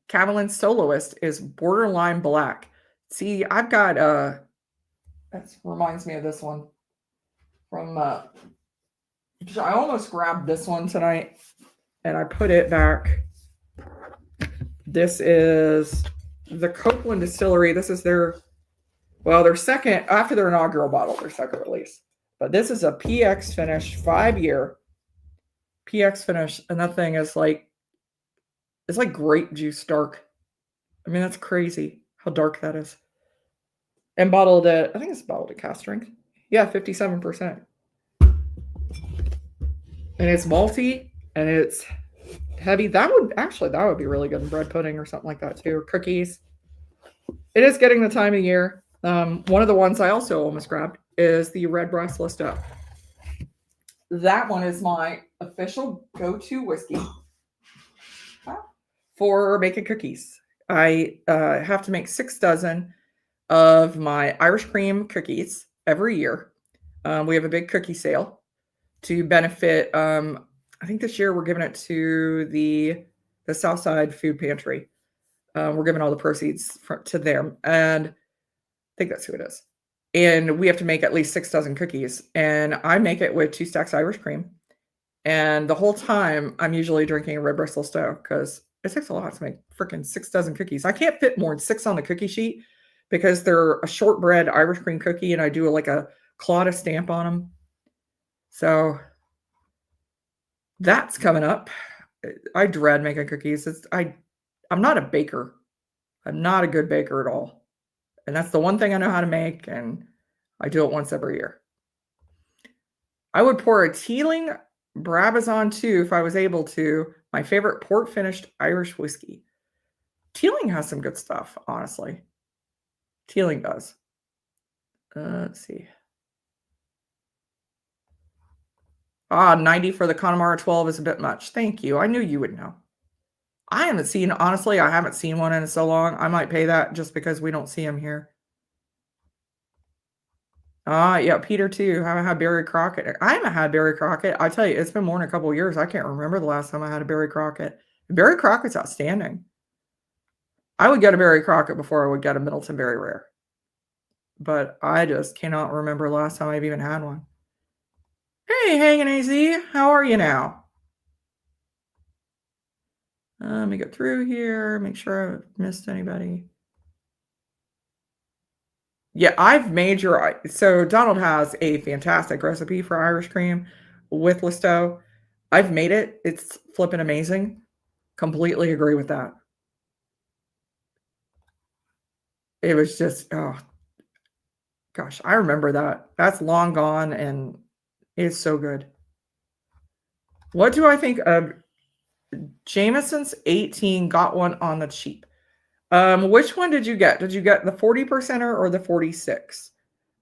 Catalan soloist is borderline black. See, I've got that reminds me of this one from I almost grabbed this one tonight and I put it back. This is the Copeland Distillery. This is their second, after their inaugural bottle, their second release. But this is a PX finish, 5-year PX finish, and that thing is like, it's like grape juice dark. I mean, that's crazy how dark that is. And bottled at, I think it's bottled at cask strength. Yeah, 57%. And it's malty and it's heavy. That would be really good in bread pudding or something like that too. Or cookies. It is getting the time of year. One of the ones I also almost grabbed is the Red Breast Listo. That one is my official go-to whiskey for making cookies. I have to make 6 dozen of my Irish cream cookies every year. We have a big cookie sale to benefit. I think this year we're giving it to the Southside Food Pantry. We're giving all the proceeds to them, and I think that's who it is. And we have to make at least 6 dozen cookies, and I make it with 2 stacks Irish cream. And the whole time, I'm usually drinking a Red Breast Listo because it takes a lot to make freaking 6 dozen cookies. I can't fit more than 6 on the cookie sheet because they're a shortbread Irish cream cookie, and I do like a Claudia stamp on them. So that's coming up. I dread making cookies. I'm not a baker. I'm not a good baker at all. And that's the one thing I know how to make, and I do it once every year. I would pour a Teeling Brabazon too if I was able to. My favorite port finished Irish whiskey. Teeling has some good stuff, honestly. Teeling does. Let's see. 90 for the Connemara 12 is a bit much. Thank you. I knew you would know. I haven't seen one in so long. I might pay that just because we don't see them here. Yeah, Peter too. I haven't had Barry Crockett. I haven't had Barry Crockett. I tell you, it's been more than a couple of years. I can't remember the last time I had a Barry Crockett. Barry Crockett's outstanding. I would get a Barry Crockett before I would get a Middleton Very Rare. But I just cannot remember the last time I've even had one. Hey, Hagen AZ, how are you now? Let me go through here, make sure I haven't missed anybody. Yeah, so Donald has a fantastic recipe for Irish cream with Listo. I've made it. It's flipping amazing. Completely agree with that. It was just, oh gosh, I remember that. That's long gone and it's so good. What do I think of Jameson's 18 got one on the cheap? Which one did you get? Did you get the 40%er or the 46?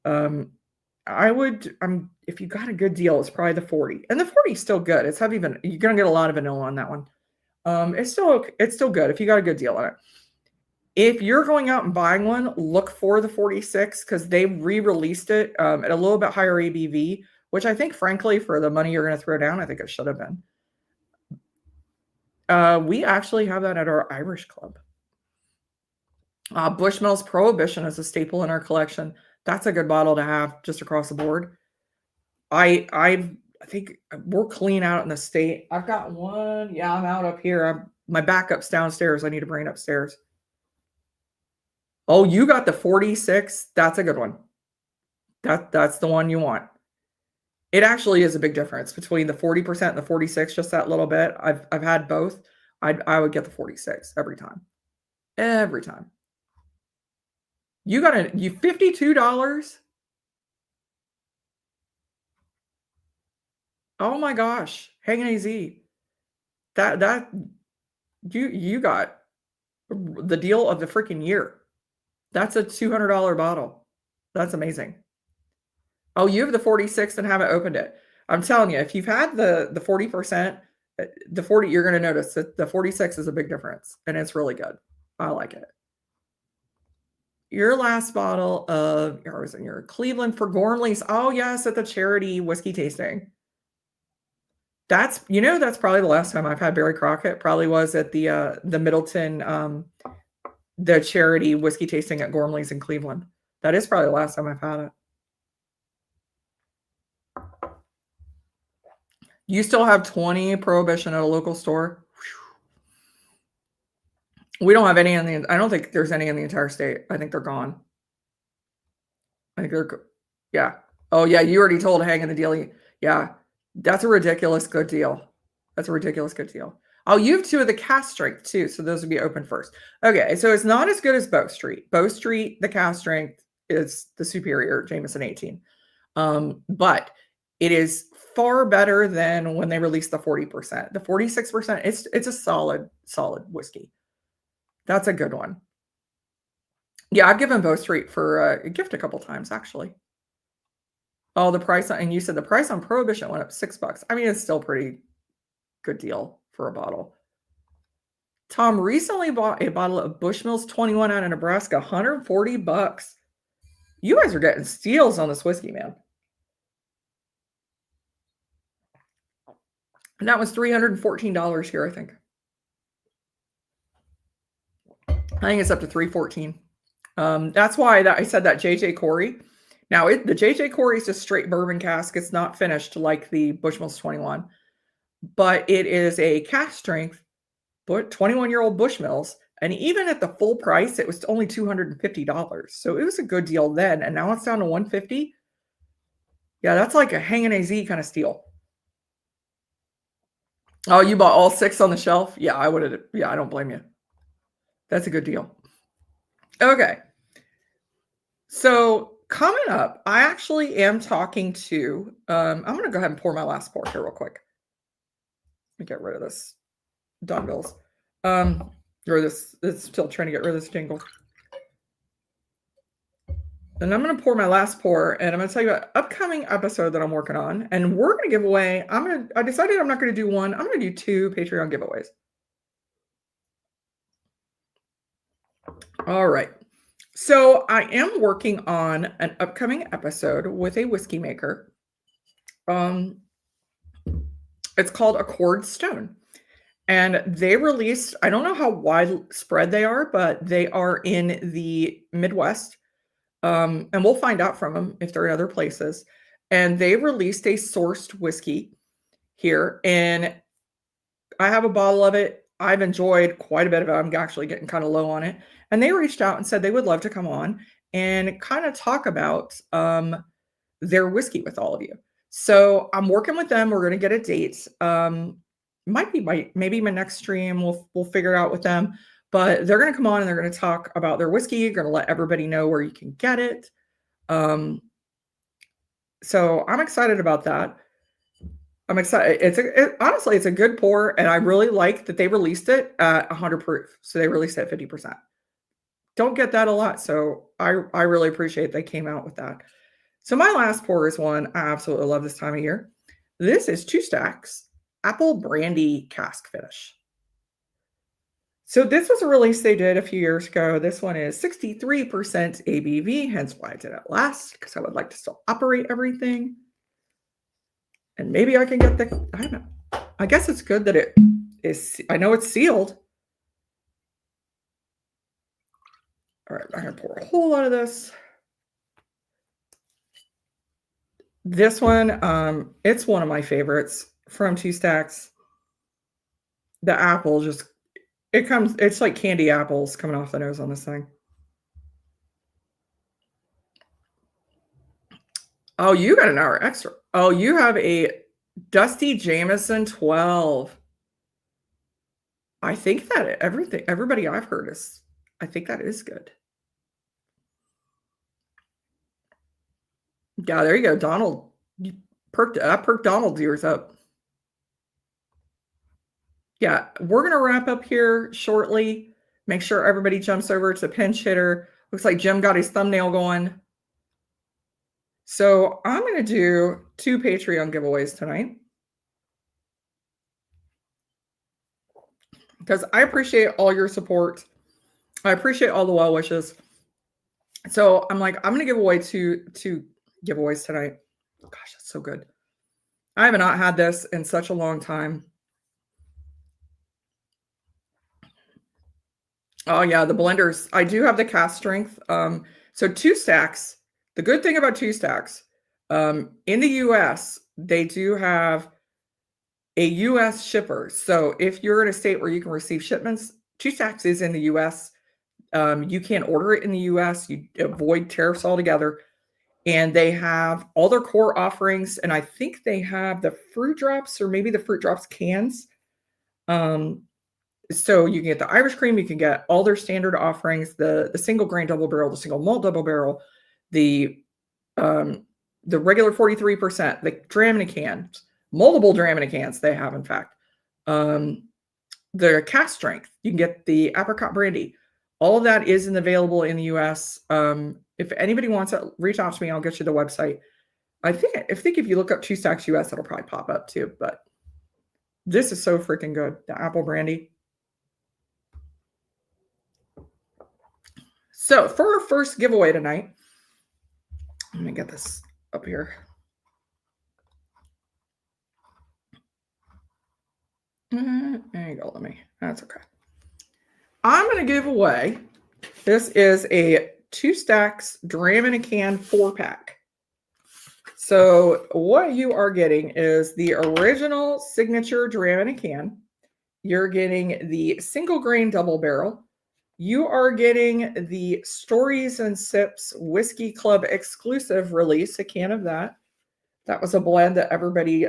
If you got a good deal, it's probably the 40. And the 40 is still good. It's heavy, you're gonna get a lot of vanilla on that one. It's still good if you got a good deal on it. If you're going out and buying one, look for the 46 because they re-released it at a little bit higher ABV, which I think, frankly, for the money you're going to throw down, I think it should have been. We actually have that at our Irish club. Bushmills Prohibition is a staple in our collection. That's a good bottle to have just across the board. I think we're clean out in the state. I've got one. Yeah, I'm out up here. My backup's downstairs. I need to bring it upstairs. Oh, you got the 46. That's a good one. That's the one you want. It actually is a big difference between the 40% and the 46, just that little bit. I've had both. I would get the 46 every time. Every time. You got you $52? Oh my gosh. Hang AZ. That you got the deal of the freaking year. That's a $200 bottle. That's amazing. Oh, you have the 46 and haven't opened it. I'm telling you, if you've had the 40%, the 40, you're going to notice that the 46 is a big difference, and it's really good. I like it. Your last bottle of, or was it your Cleveland for Gormley's? Oh, yes, at the charity whiskey tasting. That's, that's probably the last time I've had Barry Crockett. Probably was at the Middleton, the charity whiskey tasting at Gormley's in Cleveland. That is probably the last time I've had it. You still have 20 Prohibition at a local store? We don't have any I don't think there's any in the entire state. I think they're gone. I think they're, yeah. Oh, yeah, you already told Hang in the deal. Yeah, that's a ridiculous good deal. That's a ridiculous good deal. Oh, you have 2 of the cast strength too, so those would be open first. Okay, so it's not as good as Bow Street. Bow Street, the cast strength is the superior Jameson 18. But it is far better than when they released the 40%. The 46%, it's a solid whiskey. That's a good one. Yeah, I've given Bow Street for a gift a couple times, actually. Oh, the price on, and you said the price on Prohibition went up $6. I mean, it's still pretty good deal for a bottle. Tom recently bought a bottle of Bushmills 21 out of Nebraska, $140. You guys are getting steals on this whiskey, man. And that was $314 here, I think. I think it's up to $314. That's why I said that JJ Corey. Now, the JJ Corey is just straight bourbon cask. It's not finished like the Bushmills 21, but it is a cask strength, but 21-year-old Bushmills. And even at the full price, it was only $250. So it was a good deal then. And now it's down to $150. Yeah, that's like a Hanging AZ kind of steal. Oh, you bought all 6 on the shelf? Yeah, I would have. Yeah, I don't blame you. That's a good deal. Okay. So coming up, I actually am talking to, I'm going to go ahead and pour my last pour here real quick. Let me get rid of this dumbbells. Or this, it's still trying to get rid of this jingle. And I'm going to pour my last pour, and I'm going to tell you about an upcoming episode that I'm working on. And we're going to give away, I decided I'm not going to do one. I'm going to do 2 Patreon giveaways. All right. So I am working on an upcoming episode with a whiskey maker. It's called Accord Stone. And they released, I don't know how widespread they are, but they are in the Midwest. And we'll find out from them if they're in other places. And they released a sourced whiskey here. And I have a bottle of it. I've enjoyed quite a bit of it. I'm actually getting kind of low on it. And they reached out and said they would love to come on and kind of talk about their whiskey with all of you. So I'm working with them. We're going to get a date. Might be maybe my next stream. We'll figure it out with them. But they're going to come on and they're going to talk about their whiskey. They're going to let everybody know where you can get it. So I'm excited about that. I'm excited. Honestly, it's a good pour, and I really like that they released it at 100 proof. So they released it at 50%. Don't get that a lot, so I really appreciate they came out with that. So my last pour is one I absolutely love this time of year. This is 2 Stacks Apple Brandy Cask Finish. So this was a release they did a few years ago. This one is 63% ABV, hence why I did it last, because I would like to still operate everything. And maybe I can get I don't know. I guess it's good that it is, I know it's sealed. All right, I'm going to pour a whole lot of this. This one, it's one of my favorites from 2 Stacks. The apple just, it's like candy apples coming off the nose on this thing. Oh, you got an hour extra. Oh, you have a Dusty Jameson 12. I think that everybody I've heard is I think that is good. Yeah, there you go, Donald. You perked Donald's ears up. Yeah, we're gonna wrap up here shortly. Make sure everybody jumps over to pinch hitter. Looks like Jim got his thumbnail going. So I'm gonna do 2 Patreon giveaways tonight because I appreciate all your support. I appreciate all the well wishes. So I'm like, I'm gonna give away two giveaways tonight. Gosh, that's so good. I have not had this in such a long time. Oh yeah, the blenders. I do have the cast strength. So 2 stacks. The good thing about 2 stacks, in the US, they do have a US shipper. So if you're in a state where you can receive shipments, 2 stacks is in the US. You can't order it in the US. You avoid tariffs altogether. And they have all their core offerings, and I think they have the fruit drops or maybe the fruit drops cans. So you can get the Irish cream, you can get all their standard offerings, the single grain double barrel, the single malt double barrel, the regular 43%, the Dramina cans, multiple Dramina cans they have, in fact. The cast strength, you can get the apricot brandy. All of that is available in the US. If anybody wants it, reach out to me. I'll get you the website. I think if you look up 2 Stacks US, it'll probably pop up too. But this is so freaking good. The apple brandy. So for our first giveaway tonight, let me get this up here. There you go. That's okay. I'm going to give away, this is a 2 Stacks Dram in a Can 4-pack. So what you are getting is the original signature Dram in a Can. You're getting the single grain double barrel. You are getting the Stories and Sips Whiskey Club exclusive release, a can of that. That was a blend that everybody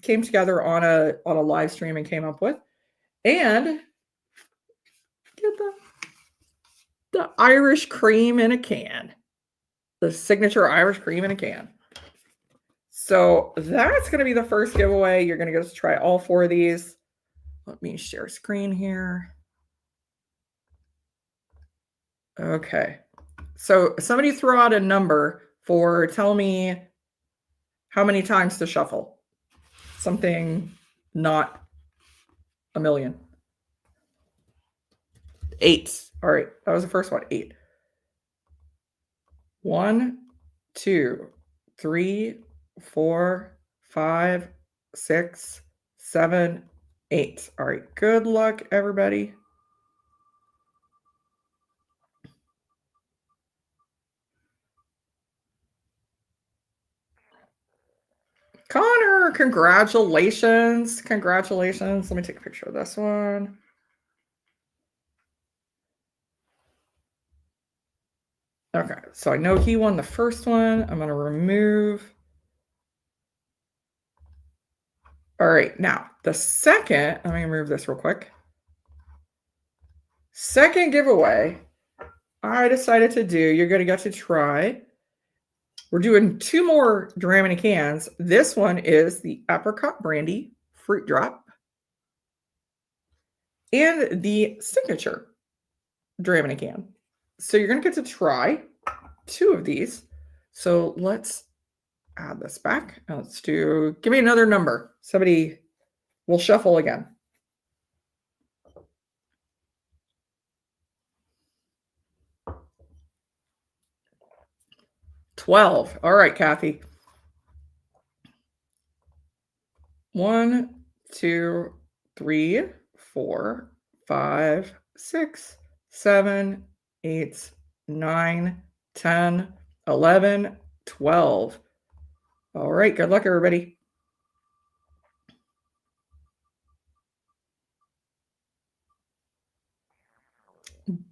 came together on a live stream and came up with. And get the Irish cream in a can. The signature Irish cream in a can. So that's going to be the first giveaway. You're going to get to try all 4 of these. Let me share screen here. Okay. So somebody throw out a number for tell me how many times to shuffle. Something not a million. 8. All right. That was the first one. 8. 1, 2, 3, 4, 5, 6, 7, 8. All right. Good luck, everybody. Connor, congratulations. Congratulations. Let me take a picture of this one. Okay, so I know he won the first one. I'm going to remove. All right, now the second, let me remove this real quick. Second giveaway, I decided to do, you're going to get to try. We're doing 2 more Dramina cans. This one is the apricot brandy fruit drop and the signature Dramina can. So you're going to get to try 2 of these. So let's add this back. Let's do, give me another number. Somebody will shuffle again. 12. All right, Kathy. 1, 2, 3, 4, 5, 6, 7, 8, 9, 10, 11, 12. All right, good luck, everybody.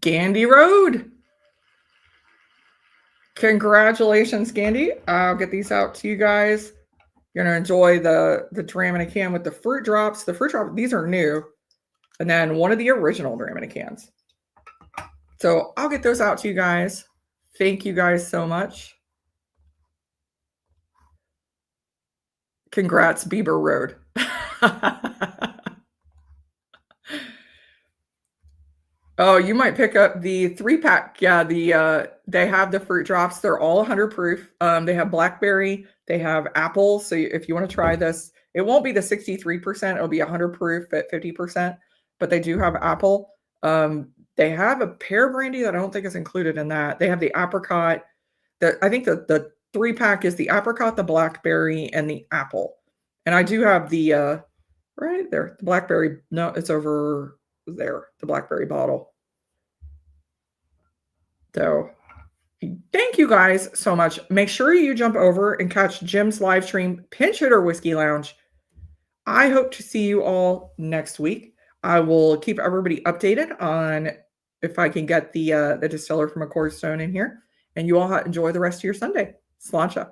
Gandy Road. Congratulations, Gandy. I'll get these out to you guys. You're going to enjoy the Dram in a Can with the fruit drops. The fruit drops, these are new. and then one of the original Dramamine cans. So I'll get those out to you guys. Thank you guys so much. Congrats, Bieber Road. Oh, you might pick up the 3-pack. Yeah, they have the fruit drops. They're all 100 proof. They have blackberry, they have apple. So if you want to try this, it won't be the 63%. It'll be 100 proof at 50%, but they do have apple. They have a pear brandy that I don't think is included in that. They have the apricot. I think the 3-pack is the apricot, the blackberry, and the apple. And I do have the right there, the blackberry. No, it's over there, the blackberry bottle. So thank you guys so much. Make sure you jump over and catch Jim's live stream, Pinch Hitter Whiskey Lounge. I hope to see you all next week. I will keep everybody updated on if I can get the distiller from A Cord Stone in here. And you all enjoy the rest of your Sunday. Sláinte.